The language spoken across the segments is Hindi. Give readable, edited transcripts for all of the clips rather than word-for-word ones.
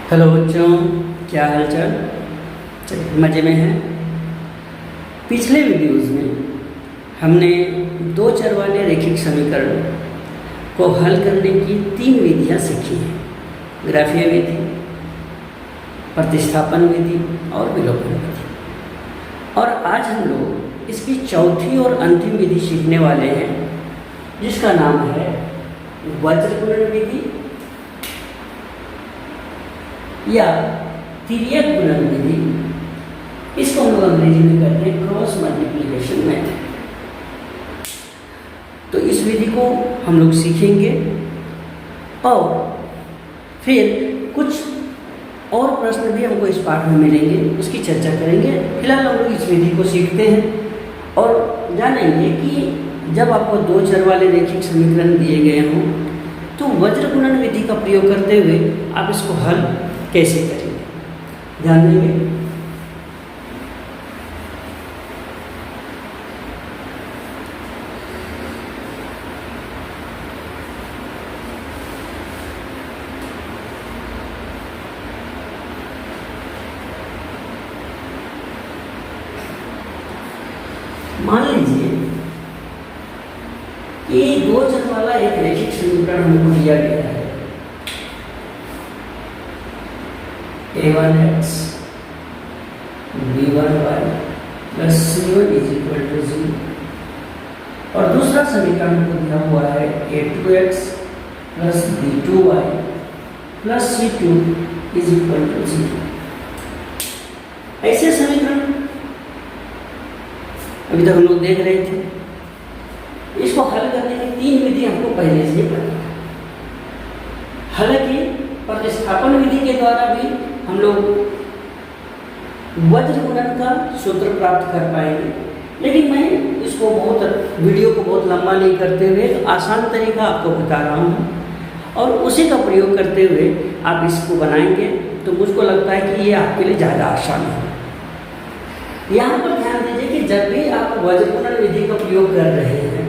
हेलो बच्चों, क्या हाल चाल? चलिए मज़े में हैं। पिछले वीडियोज़ में हमने दो चर वाले रैखिक समीकरण को हल करने की 3 विधियाँ सीखी हैं। ग्राफीय विधि, प्रतिस्थापन विधि और विलोपन विधि। और आज हम लोग इसकी चौथी और अंतिम विधि सीखने वाले हैं, जिसका नाम है वज्र विधि या तिर्यक गुणन विधि। इसको हम लोग अंग्रेजी में कहते हैं क्रॉस मल्टीप्लिकेशन मेथड। तो इस विधि को हम लोग सीखेंगे और फिर कुछ और प्रश्न भी हमको इस पाठ में मिलेंगे, उसकी चर्चा करेंगे। फिलहाल हम लोग इस विधि को सीखते हैं और जानेंगे कि जब आपको दो चर वाले रैखिक समीकरण दिए गए हों तो वज्र गुणन विधि का प्रयोग करते हुए आप इसको हल कैसे करेंगे, ध्यान देंगे। मान लीजिए कि दो चर वाला एक रैखिक समीकरण हमको दिया गया है। a1x b1y plus c1 is equal to 0 और दूसरा समीकरण को दिया हुआ है a2x plus b2y plus c2 is equal to 0। ऐसे समीकरण अभी तक हम लोग देख रहे थे। इसको हल करने की 3 विधि हमको पहले से ही पता है। हालांकि प्रतिस्थापन विधि के द्वारा भी हम लोग वज्र गुणन का सूत्र प्राप्त कर पाएंगे, लेकिन मैं इसको वीडियो को बहुत लंबा नहीं करते हुए आसान तरीका आपको बता रहा हूँ और उसी का प्रयोग करते हुए आप इसको बनाएंगे तो मुझको लगता है कि ये आपके लिए ज़्यादा आसान है। यहाँ पर ध्यान दीजिए कि जब भी आप वज्र गुणन विधि का प्रयोग कर रहे हैं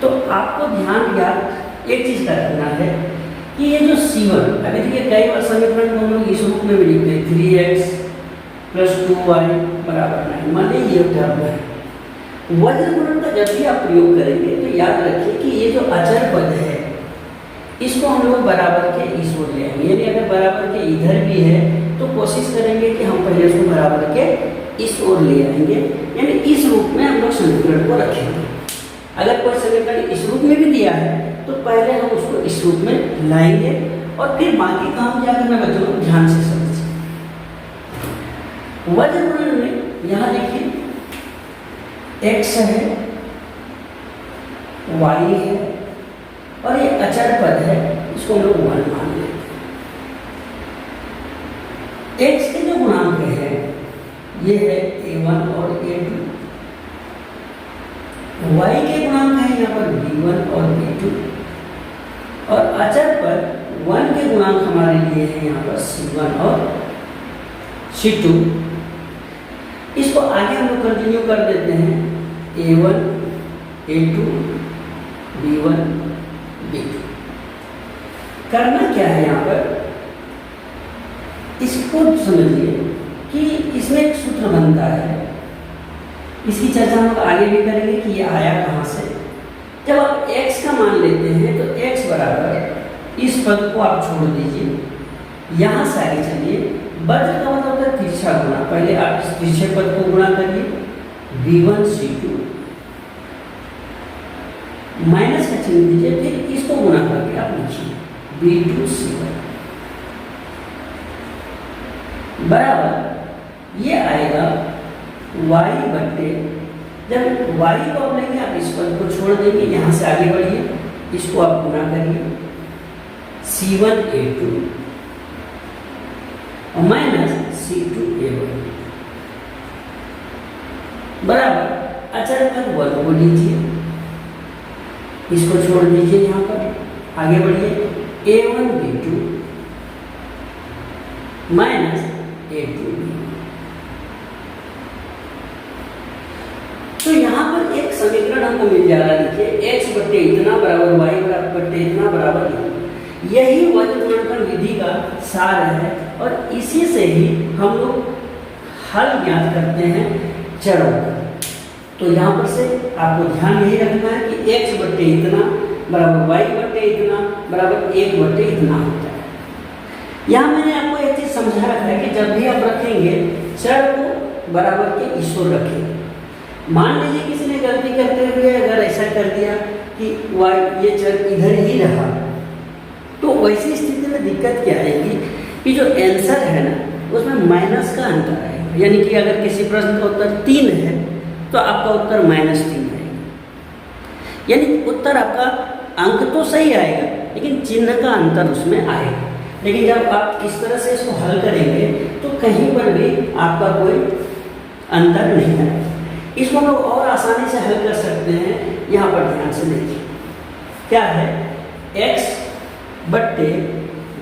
तो आपको ध्यान याद एक चीज़ का रखना है कि ये जो C1, अभी देखिए कई बार समीकरण को हम लोग इस रूप में भी लिखते हैं 3x प्लस 2y बराबर 9, मान लीजिए ये टर्म है। वज्र गुणन का जब भी आप प्रयोग करेंगे तो याद रखिए कि ये जो अचर पद है इसको हम लोग बराबर के इस ओर ले आएंगे, यानी अगर बराबर के इधर भी है तो कोशिश करेंगे कि हम पहले उसको बराबर के इस ओर ले आएंगे, यानी इस रूप में हम लोग समीकरण को रखेंगे। अगर कोई समीकरण इस रूप में भी दिया है तो पहले हम उसको इस रूप में लाएंगे और फिर बाकी काम क्या करना बच्चों को ध्यान से समझिए। वज्र गुणन में यहाँ देखिए x है, y है और ये अचर पद है, इसको हम लोग 1 मान लेते हैं। x के जो गुणांक है ये है a1 और a2, y के गुणांक है यहाँ पर b1 और b2 और अचर पर 1 के गुणांक हमारे लिए है यहाँ पर c1 और c2। इसको आगे हम लोग कंटिन्यू कर देते हैं a1 a2 b1 b2। करना क्या है यहाँ पर, इसको समझिए कि इसमें एक सूत्र बनता है, इसकी चर्चा हम लोग आगे भी करेंगे कि ये आया कहाँ से। जब आप x का मान लेते हैं तो x बराबर इस पद को आप छोड़ दीजिए, यहाँ से आगे चलिए। वज्र का मतलब होता है तिरछा गुणा, पहले आप इस तिरछे पद को गुणा करिए b1 c2 माइनस का चिन्ह दीजिए, फिर इसको गुणा करके आप लिखिए b2 c1 बराबर ये आएगा y बट्टे, जब y को आप लेंगे आप इस पद को छोड़ देंगे, यहाँ से आगे बढ़िए, इसको आप गुणा करिए c1 a2 और माइनस c2 a1 बराबर अचर पद 1 को लीजिए, इसको छोड़ दीजिए, यहाँ पर आगे बढ़िए a1 b2 minus a2 b1। तो यहाँ पर एक समीकरण हमको मिल जा रहा है, देखिए x बट्टे इतना बराबर y बट्टे इतना बराबर इतना। यही वज्रगुणनखंड विधि का सार है और इसी से ही हम लोग हल ज्ञात करते हैं चरों का। तो यहाँ पर से आपको ध्यान यही रखना है कि x बट्टे इतना बराबर y बट्टे इतना बराबर 1 बट्टे इतना होता है। यहाँ मैंने आपको एक चीज़ समझा रखा है कि जब भी आप रखेंगे चर को बराबर के ईश्वर रखेंगे। मान लीजिए किसी ने गलती करते हुए अगर ऐसा कर दिया कि y ये चर इधर ही रहा, तो वैसी स्थिति में दिक्कत क्या आएगी कि जो आंसर है ना उसमें माइनस का अंतर आएगा। यानी कि अगर किसी प्रश्न का उत्तर 3 है तो आपका उत्तर -3 आएगा। यानी उत्तर आपका अंक तो सही आएगा लेकिन चिन्ह का अंतर उसमें आएगा। लेकिन जब आप इस तरह से इसको हल करेंगे तो कहीं पर भी आपका कोई अंतर नहीं आएगा। इसको हम लोग और आसानी से हल कर सकते हैं। यहाँ पर ध्यान से देखिए क्या है, x बट्टे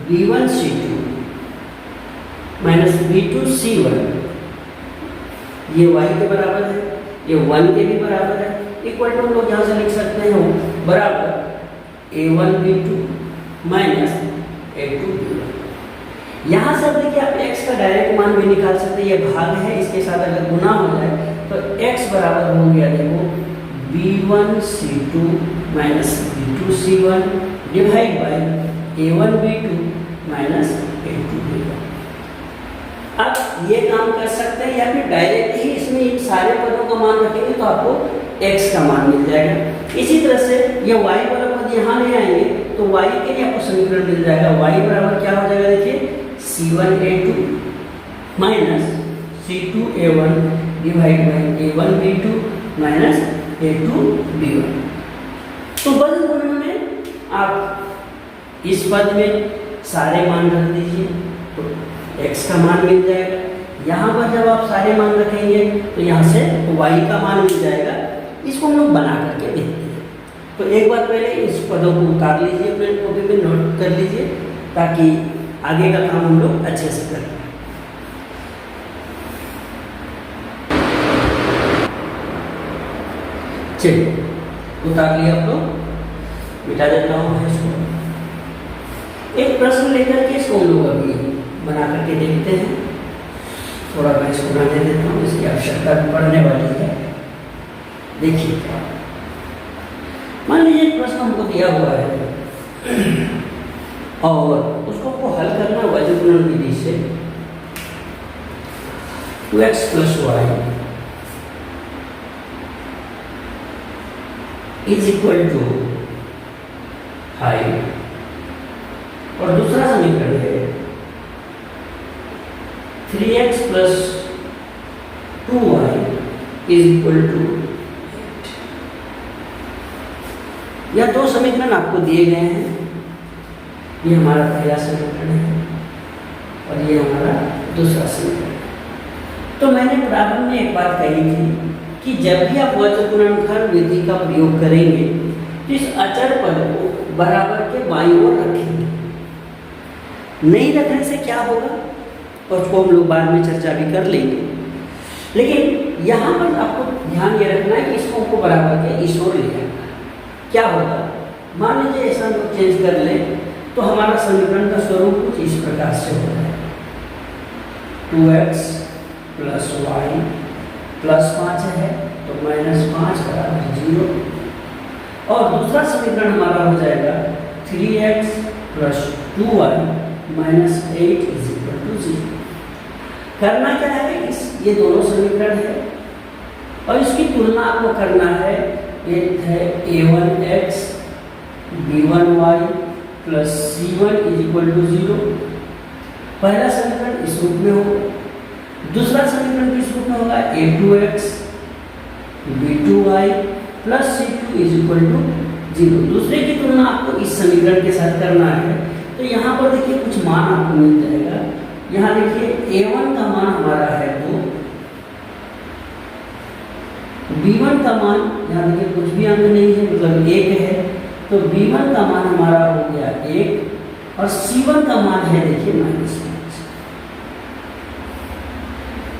b1c2 माइनस b2c1, ये y के बराबर है, ये 1 के भी बराबर है, इक्वल टू हम लोग यहाँ से लिख सकते हैं बराबर a1b2 माइनस a2b1। यहाँ से अब देखिए आप x का डायरेक्ट मान भी निकाल सकते हैं, ये भाग है, इसके साथ अगर गुना हो जाए तो x बराबर हो गया देखो b1c2 minus b2c1 divide by a1b2 minus a2b1। अब ये काम कर सकते हैं या फिर डायरेक्ट ही इसमें इन सारे पदों का मान रखेंगे तो आपको x का मान मिल जाएगा। इसी तरह से ये y वाला पद यहाँ ले आएंगे तो y के लिए आपको समीकरण मिल जाएगा। y बराबर क्या हो जाएगा देखिए c1a2 minus c2a1 divide by a1b2 minus a2b1। तो वज्रगुणन में आप इस पद में सारे मान रख दीजिए तो x का मान मिल जाएगा। यहाँ पर जब आप सारे मान रखेंगे तो यहाँ से y का मान मिल जाएगा। इसको हम लोग बना करके देखते हैं। तो एक बार पहले इस पदों को उतार लीजिए, अपने कॉपी में नोट कर लीजिए ताकि आगे का काम हम लोग अच्छे से करें। चलिए उतार लिया आप लोग, मिटा देता हूँ इसको। एक प्रश्न लेकर के इसको हम लोग अभी बना करके देखते हैं। थोड़ा मैं इसको बनाने देता हूँ, इसकी आवश्यकता पड़ने वाली है। देखिए क्या, मान लीजिए एक प्रश्न हमको दिया हुआ है और उसको हमको हल करना वज्रगुणन विधि से 2x + y is equal to 5 और दूसरा समीकरण है 3x + 2y is equal to 8। यह दो समीकरण आपको दिए गए हैं। ये हमारा पहला समीकरण है और ये हमारा दूसरा समीकरण है। तो मैंने प्रारंभ में एक बात कही थी कि जब भी आप वज्रगुणनखंड विधि का प्रयोग करेंगे तो इस अचर पद को बराबर के बाईं ओर रखेंगे। नहीं रखने से क्या होगा और उसको हम लोग बाद में चर्चा भी कर लेंगे। लेकिन यहाँ पर आपको ध्यान ये रखना है कि इसको हमको बराबर के इस ओर ले जाना है। क्या होगा, मान लीजिए ऐसा लोग चेंज कर लें तो हमारा समीकरण का स्वरूप कुछ इस प्रकार से होता है 2x + y + 5 है तो -5 बराबर 0। और दूसरा समीकरण हमारा हो जाएगा 3x + 2y - 8 is equal to 0। करना क्या है, ये दोनों समीकरण है और इसकी तुलना आपको करना है। एक है a1x b1y + c1 is equal to 0। पहला समीकरण इस रूप में होगा, दूसरा समीकरण किस रूप में होगा a2x b2y + c2 is equal to 0। दूसरे की तुलना आपको इस समीकरण के साथ करना है। तो यहाँ पर देखिए कुछ मान आपको मिल जाएगा। यहाँ देखिए a1 का मान हमारा है 2, b1 का मान यहाँ देखिए कुछ भी अंक नहीं है मतलब 1 है तो b1 का मान हमारा हो गया 1 और c1 का मान है देखिए -5।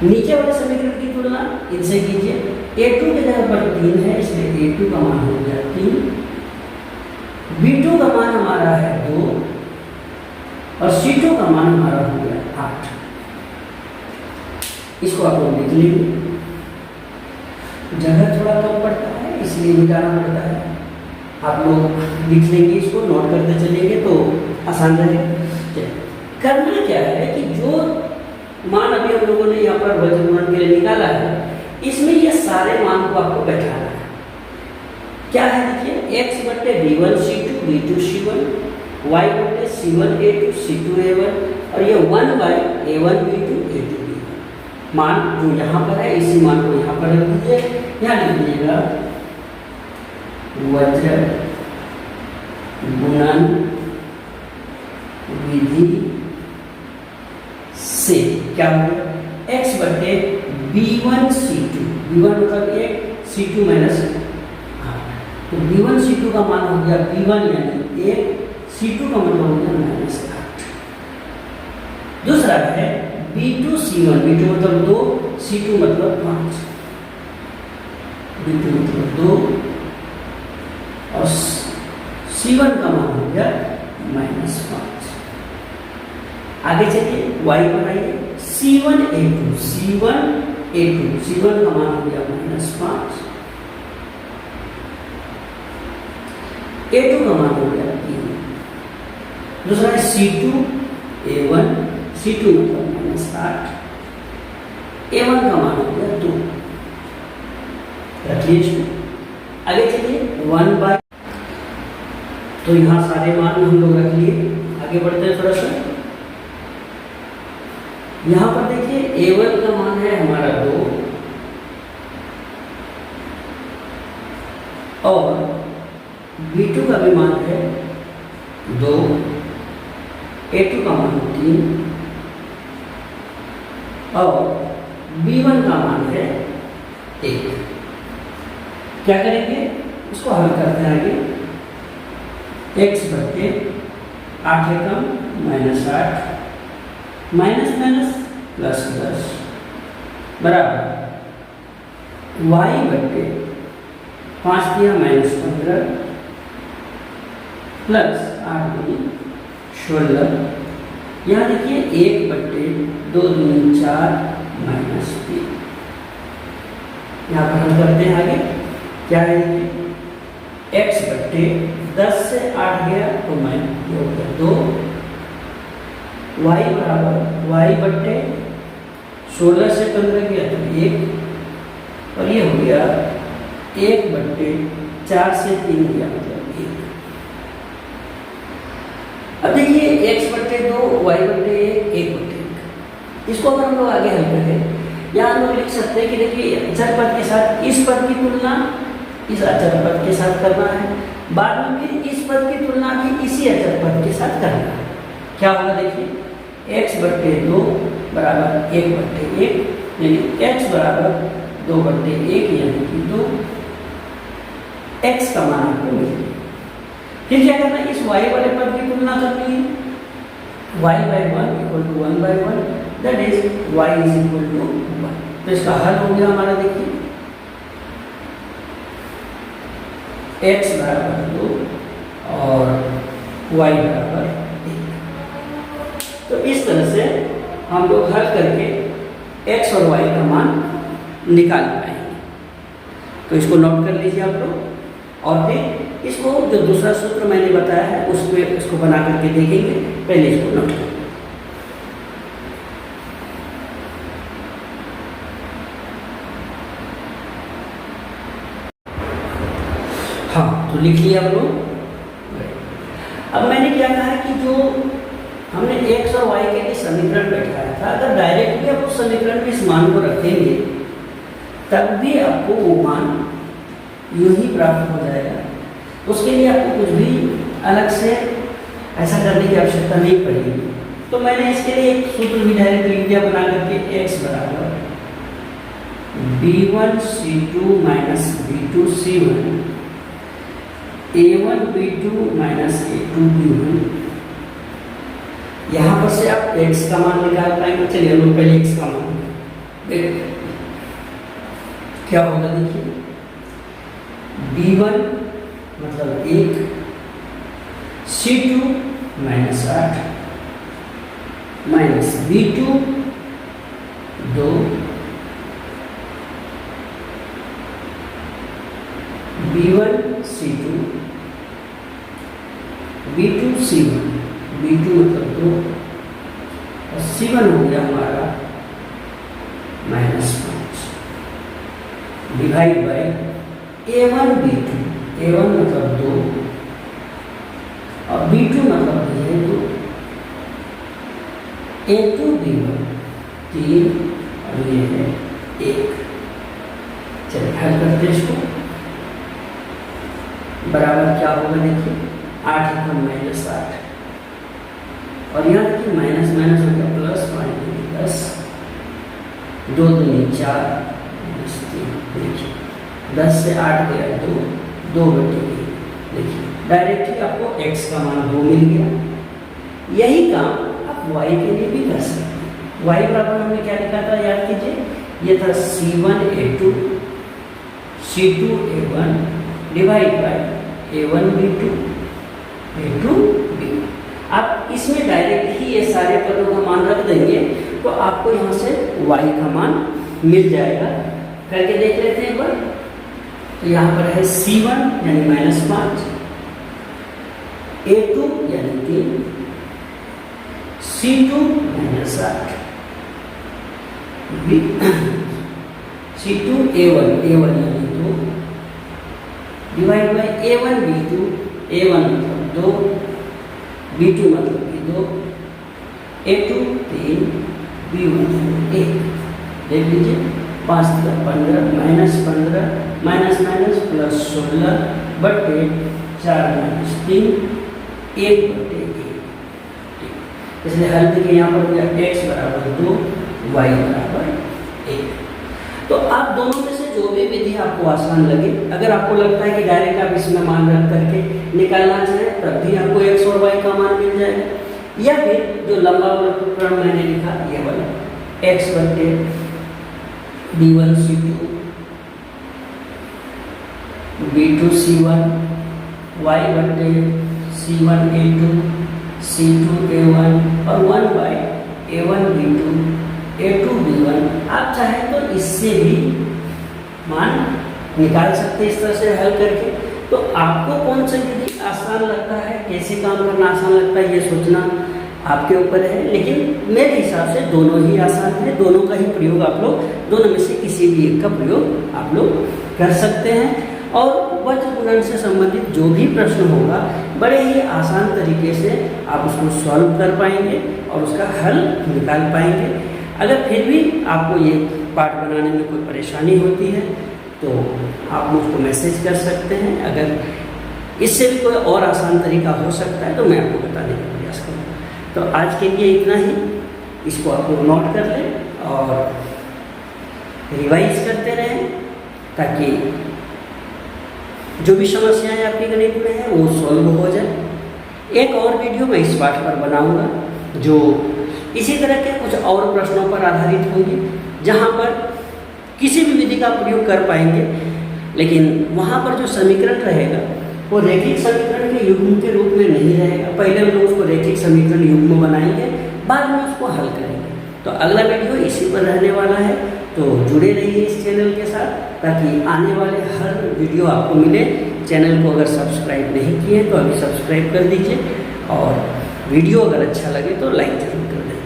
नीचे वाले समीकरण की तुलना इनसे कीजिए। a2 के जगह पर 3 है इसलिए a2 का मान हो गया 3, b2 का मान हमारा है 2 और C2 का मान हमारा हो गया 8। इसको आप लोग लिख लेंगे, जगह थोड़ा कम पड़ता है इसलिए मिटाना पड़ता है। आप लोग लिख लेंगे, इसको नोट करते चलेंगे तो आसान रहेगा। करना क्या है कि जो मान अभी हम लोगों ने यहाँ पर वज्रगुणन के लिए निकाला है, इसमें ये सारे मान को आपको बैठाना है। क्या है देखिए, x बट्टे b1 c2 b2 c1, y बट्टे c1 a2 c2 a1, और ये 1 by a1 b2 a2 b1। मान जो यहाँ पर है इसी मान को यहाँ पर रख दीजिए। यहाँ लिख दीजिएगा वज्र गुणन विधि से क्या हो गया, x बट्टे b1 c2, b1 मतलब 1, c2 माइनस 8, तो b1 c2 का मान हो गया b1 यानी 1, c2 का मतलब हो गया -8। दूसरा है b2 c1, b2 मतलब 2, c2 मतलब 5, b2 मतलब 2 और c1 का मान हो गया -5। आगे चलिए y पर आइए, c1 a2, c1 a2, c1 का मान हो गया -5, a2 का मान हो गया 3। दूसरा है c2 a1, c2 मतलब -8, a1 का मान हो गया 2। रखिए इसको। आगे चलिए 1 बाई, तो यहाँ सारे मान हम लोग रख लिए। आगे बढ़ते हैं थोड़ा सा। यहाँ पर देखिए a1 का मान है हमारा 2 और b2 का भी मान है 2, a2 का मान 3 और b1 का मान है 1। क्या करेंगे, इसको हल करते हैं आगे। x बट्टे 8 एकम -8 माइनस माइनस प्लस प्लस बराबर y बट्टे 5 दिया -15 प्लस 8 दूनी 16। यहाँ देखिए 1 बट्टे 2 दूनी 4 -3। यहाँ पर हम करते हैं आगे। क्या है x बट्टे 10 से 8 गया तो मैं हो गया 2, y बराबर y बट्टे 16 से 15 गया तो 1 और ये हो गया 1 बट्टे 4 से 3 गया मतलब 1। अब देखिए x बट्टे 2, y बट्टे 1, 1 बट्टे 1। इसको अगर हम लोग आगे हल करें, यहाँ हम लोग लिख सकते हैं कि देखिए अचर पद के साथ इस पद की तुलना इस अचर पद के साथ करना है, बाद में फिर इस पद की तुलना भी इसी अचर पद के साथ करना है। क्या होगा देखिए, x बट्टे 2 बराबर 1 बट्टे 1 यानी x बराबर 2 बट्टे 1 यानी कि 2, x का मान आपको मिल गया। फिर क्या करना है, इस y वाले पद की तुलना करनी है। y by 1 equal to 1 by 1 that is y is equal to 1। तो इसका हल हो गया हमारा देखिए x बराबर 2 और y बराबर 1। तो इस तरह से हम लोग हल करके x और y का मान निकाल पाएंगे। तो इसको नोट कर लीजिए आप लोग और फिर इसको जो दूसरा सूत्र मैंने बताया है उसमें इसको बना करके देखेंगे। पहले इसको नोट करें। हाँ, तो लिख लिया आप लोग। अब मैंने क्या कहा कि जो हमने x और y के लिए समीकरण बैठाया था, अगर डायरेक्टली आप उस समीकरण में इस मान को रखेंगे तब भी आपको वो मान यूं ही प्राप्त हो जाएगा। उसके लिए आपको कुछ भी अलग से ऐसा करने की आवश्यकता नहीं पड़ेगी। तो मैंने इसके लिए एक सूत्र भी डायरेक्ट लिख दिया बना करके, x बराबर b1 c2 minus b2 c1 a1 b2 minus a2 b1। यहाँ पर से आप x का मान निकाल पाएंगे। चलिए हम लोग पहले x का मान देखते हैं क्या होगा। देखिए b1 मतलब 1 c2 minus 8 minus B2 2 B1 C2 B2 C1 B2 मतलब 2 और C1 हो गया हमारा -5 divide by A1 B2 A1 मतलब 2 और B2 मतलब है 2 A2 B1 3 और ये है 1। चलिए हल करते हैं इसको। बराबर क्या होगा देखिए 8 -8 और यहाँ देखिए माइनस माइनस हो गया प्लस 10 2 दूनी 4 -3 देखिए 10 से 8 गया 2 2/3 देखिए डायरेक्टली आपको x का मान 2 मिल गया। यही काम आप y के लिए भी कर सकते हैं। y बराबर हमने क्या लिखा था याद कीजिए, ये था C1 A2 C2 A1 divide by A1 B2 A2 B1। आप इसमें डायरेक्ट ही ये सारे पदों का मान रख देंगे तो आपको यहाँ से y का मान मिल जाएगा। करके देख लेते हैं एक बार। तो यहाँ पर है C1 यानी -5 A2 यानी 3 C2 -8 C2 A1 यानी 2 divide by A1 B2 A1 मतलब 2 B2 मतलब भी 2 A2 3 B1 1। देख लीजिए 5 15 -15 माइनस माइनस प्लस 16 बटे 4 -3 1/1। इसलिए हल देखिए यहाँ पर हो गया x बराबर 2 y बराबर 1। तो आप दोनों में से जो भी विधि आपको आसान लगे, अगर आपको लगता है कि डायरेक्ट आप इसमें मान रख करके निकालना चाहें तब भी आपको x और y का मान मिल जाएगा, या फिर जो लंबा प्रकरण मैंने लिखा ये वाला x बटे B1 C2 B2 C1 y बटे C1 A2 C2 A1 और 1 bye A1 B2 A2 B1। आप चाहें तो इससे भी मान निकाल सकते हैं इस तरह से हल करके। तो आपको कौन सा विधि आसान लगता है, कैसे काम करना आसान लगता है, ये सोचना आपके ऊपर है। लेकिन मेरे हिसाब से दोनों ही आसान है, दोनों का ही प्रयोग आप लोग, दोनों में से किसी भी एक का प्रयोग आप लोग कर सकते हैं। और वज्र गुणन से संबंधित जो भी प्रश्न होगा बड़े ही आसान तरीके से आप उसको सॉल्व कर पाएंगे और उसका हल निकाल पाएंगे। अगर फिर भी आपको ये पाठ बनाने में कोई परेशानी होती है तो आप मुझको मैसेज कर सकते हैं। अगर इससे भी कोई और आसान तरीका हो सकता है तो मैं आपको बताने का प्रयास करूँगा। तो आज के लिए इतना ही, इसको आप लोग नोट कर लें और रिवाइज करते रहें ताकि जो भी समस्याएं आपकी गणित में है वो सॉल्व हो जाए। एक और वीडियो मैं इस पाठ पर बनाऊंगा जो इसी तरह के कुछ और प्रश्नों पर आधारित होंगे, जहां पर किसी भी विधि का प्रयोग कर पाएंगे, लेकिन वहां पर जो समीकरण रहेगा वो रैखिक समीकरण के युग्म के रूप में नहीं रहेगा। पहले हम लोग उसको रैखिक समीकरण युग्म बनाएंगे, बाद में उसको हल करेंगे। तो अगला वीडियो इसी पर रहने वाला है, तो जुड़े रहिए इस चैनल के साथ ताकि आने वाले हर वीडियो आपको मिले। चैनल को अगर सब्सक्राइब नहीं किए तो अभी सब्सक्राइब कर दीजिए और वीडियो अगर अच्छा लगे तो लाइक जरूर कर दें।